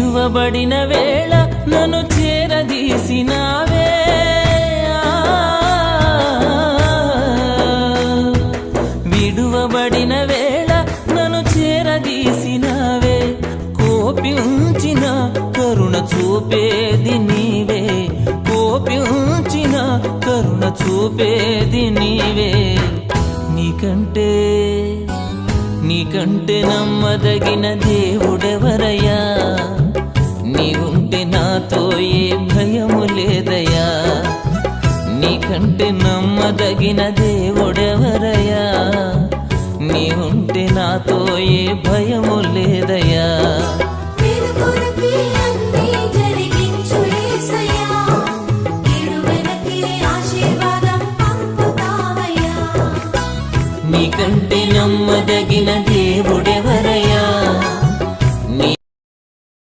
విడువబడిన వేళ నన్ను చేరదీసినావే, విడువబడిన వేళ నన్ను చేరదీసినావే, కోపించిన కరుణ చూపేది నీవే, కోపించిన కరుణ చూపేది నీవే. నీకంటే నమ్మదగిన దేవుడెవరయ్యా, నీవుంటే నాతో ఏ భయము లేదయ్యా. నీకంటే నమ్మదగిన దేవుడెవరయ్యా, నీవుంటే నాతో ఏ భయము లేదయ్యా.